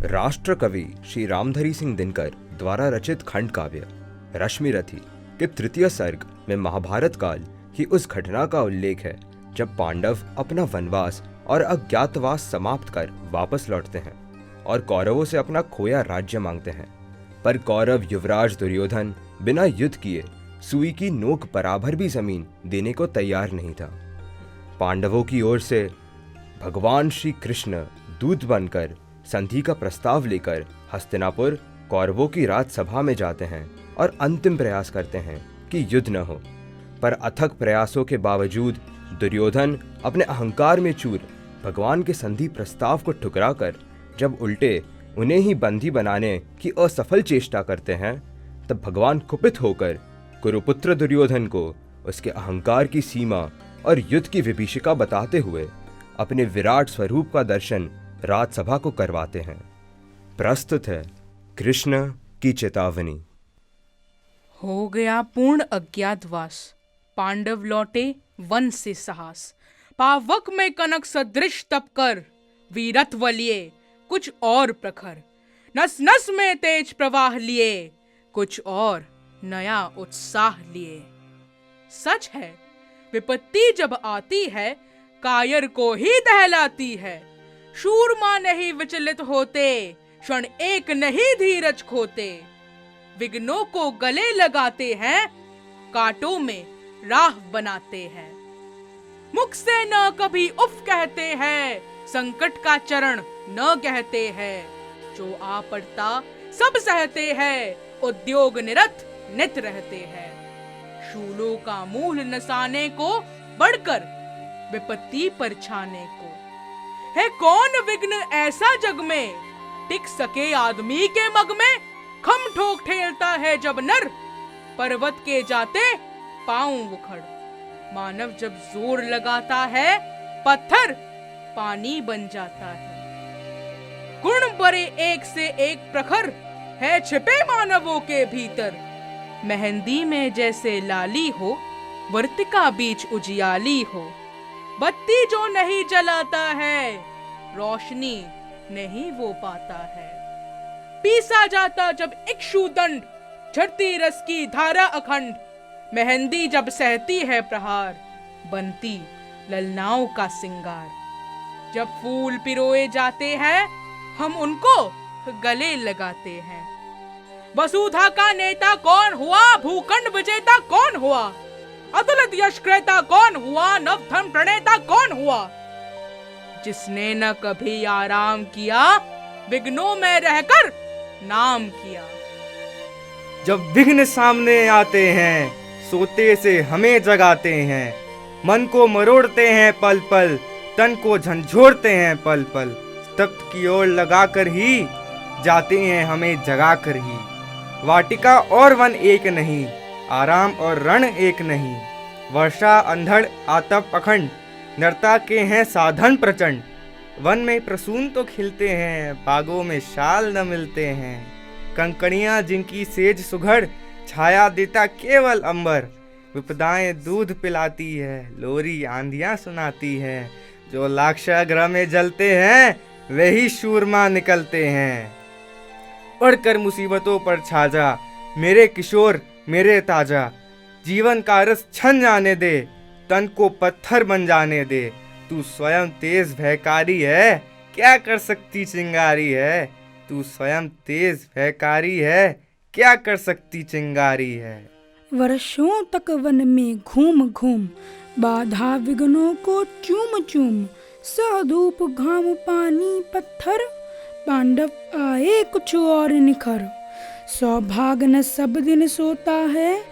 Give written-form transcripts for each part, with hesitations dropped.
राष्ट्र कवि श्री रामधरी सिंह दिनकर द्वारा रचित खंड काव्य रश्मिरथी के तृतीय सर्ग में महाभारत काल की उस घटना का उल्लेख है जब पांडव अपना वनवास और अज्ञातवास समाप्त कर वापस लौटते हैं और कौरवों से अपना खोया राज्य मांगते हैं। पर कौरव युवराज दुर्योधन बिना युद्ध किए सुई की नोक बराबर भी जमीन देने को तैयार नहीं था। पांडवों की ओर से भगवान श्री कृष्ण दूत बनकर संधि का प्रस्ताव लेकर हस्तिनापुर कौरवों की राजसभा में जाते हैं और अंतिम प्रयास करते हैं कि युद्ध न हो। पर अथक प्रयासों के बावजूद दुर्योधन अपने अहंकार में चूर भगवान के संधि प्रस्ताव को ठुकराकर जब उल्टे उन्हें ही बंदी बनाने की असफल चेष्टा करते हैं, तब भगवान कुपित होकर कुरुपुत्र दुर्योधन को उसके अहंकार की सीमा और युद्ध की विभीषिका बताते हुए अपने विराट स्वरूप का दर्शन राजसभा को करवाते हैं। प्रस्तुत है कृष्ण की चेतावनी। हो गया पूर्ण अज्ञातवास, पांडव लौटे वन से साहस। पावक में कनक सदृश तप कर, वीरत्व लिए कुछ और प्रखर। नस नस में तेज प्रवाह लिए, कुछ और नया उत्साह लिए। सच है विपत्ति जब आती है, कायर को ही दहलाती है। शूरमा नहीं विचलित होते, क्षण एक नहीं धीरज खोते। विघ्नों को गले लगाते हैं, कांटों में राह बनाते हैं। मुख से न कभी उफ कहते हैं, संकट का चरण न कहते हैं। जो आ पड़ता सब सहते हैं, उद्योग निरत नित रहते हैं। शूलों का मूल नसाने को बढ़कर विपत्ति पर छाने को। है कौन विघ्न ऐसा जग में, टिक सके आदमी के मग में। खम ठोक ठेलता है जब नर, पर्वत के जाते पांव उखड़। मानव जब जोर लगाता है, पत्थर पानी बन जाता है। गुण बड़े एक से एक प्रखर, है छिपे मानवों के भीतर। मेहंदी में जैसे लाली हो, वर्तिका बीच उजियाली हो। बत्ती जो नहीं जलाता है, रोशनी नहीं वो पाता है। पीसा जाता जब इक्षुदंड, झरती रस की धारा अखंड। मेहंदी जब सहती है प्रहार, बनती ललनाओं का सिंगार। जब फूल पिरोए जाते हैं, हम उनको गले लगाते हैं। वसुधा का नेता कौन हुआ, भूखंड विजेता कौन हुआ। अतुलित यश क्रेता कौन हुआ, नव धन प्रणेता कौन हुआ। जिसने न कभी आराम किया, विघ्नों में रहकर नाम किया। जब विघ्न सामने आते हैं, सोते से हमें जगाते हैं। मन को मरोड़ते हैं पल पल, तन को झंझोड़ते हैं पल पल। तख्त की ओर लगाकर ही जाते हैं हमें जगाकर ही। वाटिका और वन एक नहीं, आराम और रण एक नहीं। वर्षा अंधड़ आतप अखंड, नरता के हैं साधन प्रचंड। वन में प्रसून तो खिलते हैं, बागों में शाल न मिलते हैं। कंकड़ियां जिनकी सेज सुघड़, छाया देता केवल अंबर। विपदाएं दूध पिलाती है, लोरी आंधियां सुनाती है। जो लाक्षागृह में जलते हैं, वही शूरमा निकलते हैं। पढ़कर मुसीबतों पर छा जा, मेरे किशोर मेरे ताजा। जीवन का रस छन जाने दे, तन को पत्थर बन जाने दे। तू स्वयं तेज भयकारी है, क्या कर सकती चिंगारी है। तू स्वयं तेज भयकारी है, क्या कर सकती चिंगारी है। वर्षों तक वन में घूम घूम, बाधा विघ्नों को चूम चूम। सह धूप घाम पानी पत्थर, पांडव आए कुछ और निखर। सौभाग्य न सब दिन सोता है,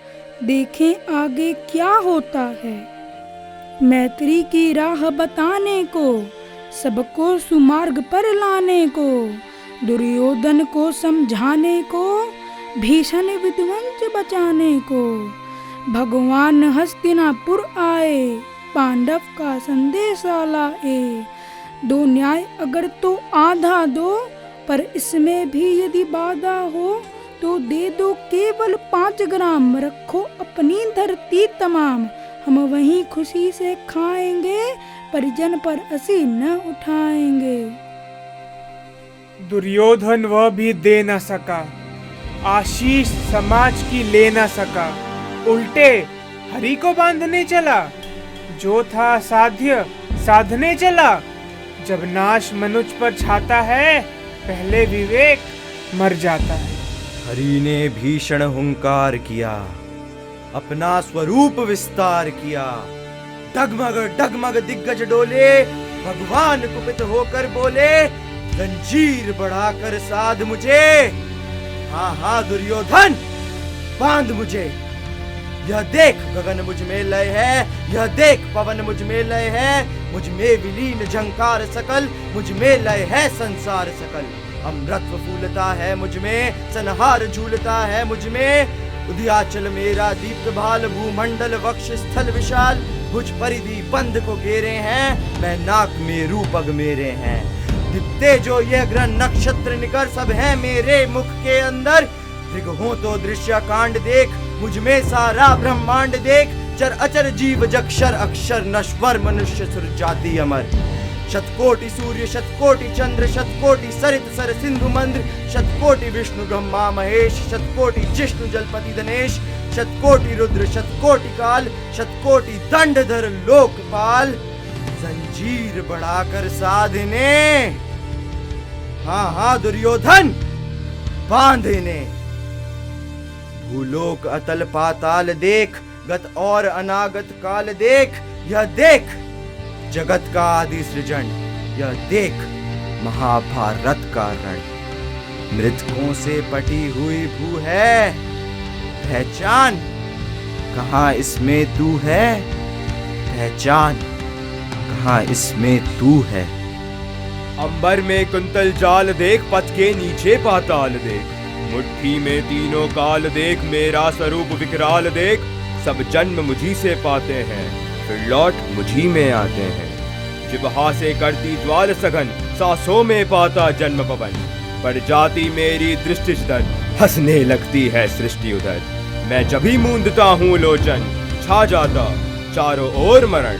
देखें आगे क्या होता है। मैत्री की राह बताने को, सबको सुमार्ग पर लाने को। दुर्योधन को समझाने को, भीषण विध्वंस बचाने को। भगवान हस्तिनापुर आए, पांडव का संदेशा लाए। दो न्याय अगर तो आधा दो, पर इसमें भी यदि बाधा हो, तो दे दो केवल 5 ग्राम। रखो अपनी धरती तमाम, हम वहीं खुशी से खाएंगे। परिजन पर असी न उठाएंगे। दुर्योधन वह भी दे न सका, आशीष समाज की ले न सका, उल्टे हरि को बांधने चला। जो था साध्य साधने चला, जब नाश मनुष्य पर छाता है, पहले विवेक मर जाता है। हरि ने भीषण हुंकार किया, अपना स्वरूप विस्तार किया। डगमग डगमग दिग्गज डोले, भगवान कुपित होकर बोले, जंजीर बढ़ाकर साध मुझे। हाँ हाँ दुर्योधन, बांध मुझे। यह देख गगन मुझ में लय है, यह देख पवन मुझ में लय है। मुझ में विलीन झंकार सकल, मुझ में लय है संसार सकल। अमृतत्व फूलता है मुझ में, सनहार झूलता है मुझ में। उदयाचल मेरा दीप्त भाल, भूमंडल वक्ष स्थल विशाल। भुज परिधि बंध को घेरे हैं, मैं नाक में रूपग मेरे हैं। दिखते जो ये ग्रह नक्षत्र निकर, सब है मेरे मुख के अंदर। दृग हो तो दृश्य कांड देख, मुझ में सारा ब्रह्मांड देख। चर अचर जीव जक्षर अक्षर, नश्वर मनुष्य सुर जाति अमर। शतकोटि सूर्य शतकोटि चंद्र, शतकोटि सरित सर सिंधु मंद्र। शतकोटि विष्णु ब्रह्मा महेश, शतकोटि जिष्णु जलपति धनेश। शतकोटि रुद्र शतकोटि काल, शतकोटि दंडधर लोकपाल। जंजीर बढ़ाकर साधने, हाँ हाँ दुर्योधन, बांधने। भूलोक अतल पाताल देख, गत और अनागत काल देख। यह देख जगत का आदि सृजन, यह देख महाभारत का रण। मृतकों से पटी हुई भू है, पहचान कहाँ इसमें तू है। पहचान कहाँ इसमें तू है। अंबर में कुंतल जाल देख, पथ के नीचे पाताल देख। मुट्ठी में तीनों काल देख, मेरा स्वरूप विकराल देख। सब जन्म मुझी से पाते हैं, फिर लौट मुझी में आते हैं। जिब्हा से करती ज्वाल सघन, सांसों में पाता जन्म पवन। पड़ जाती मेरी दृष्टि जिधर, हंसने लगती है सृष्टि उधर। मैं जब ही मूंदता हूँ लोचन, छा जाता चारों ओर मरण।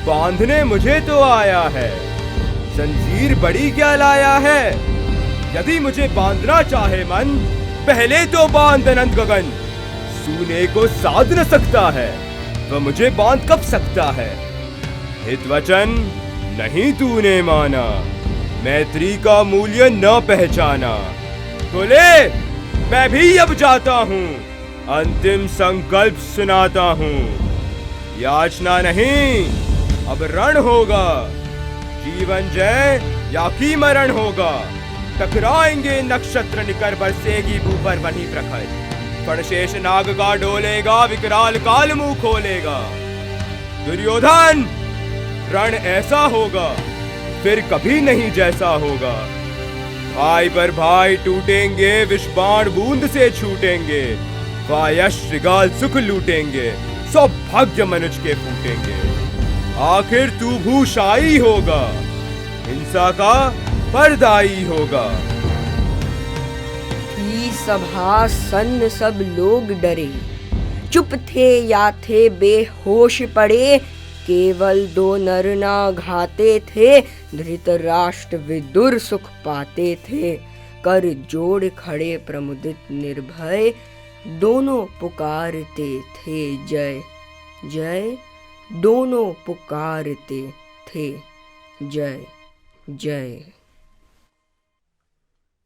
बांधने मुझे तो आया है, जंजीर बड़ी क्या लाया है। यदि मुझे बांधना चाहे मन, पहले तो बांध अनंत गगन। सूने को साध न सकता है, वह मुझे बांध कब सकता है। हित वचन नहीं तूने माना, मैत्री का मूल्य न पहचाना। तो ले मैं भी अब जाता हूँ, अंतिम संकल्प सुनाता हूँ। याचना नहीं अब रण होगा, जीवन जय या कि मरण होगा। टकराएंगे नक्षत्र निकर, बरसेगी भू पर बनी प्रखर। फणशेष नाग का डोलेगा, विकराल काल मुंह खोलेगा। दुर्योधन रण ऐसा होगा, फिर कभी नहीं जैसा होगा। भाई पर भाई टूटेंगे, विषबाण बूंद से छूटेंगे। वायश श्रृगाल सुख लूटेंगे, सौभाग्य मनुज के फूटेंगे। आखिर तू भूषाई होगा, हिंसा का परदाई होगा। थी सभा सन्न, सब लोग डरे। चुप थे या थे बेहोश पड़े। केवल दो नर ना घाते थे, धृतराष्ट्र विदुर सुख पाते थे। कर जोड़ खड़े प्रमुदित निर्भय, दोनों पुकारते थे जय जय। दोनों पुकारते थे जय जय।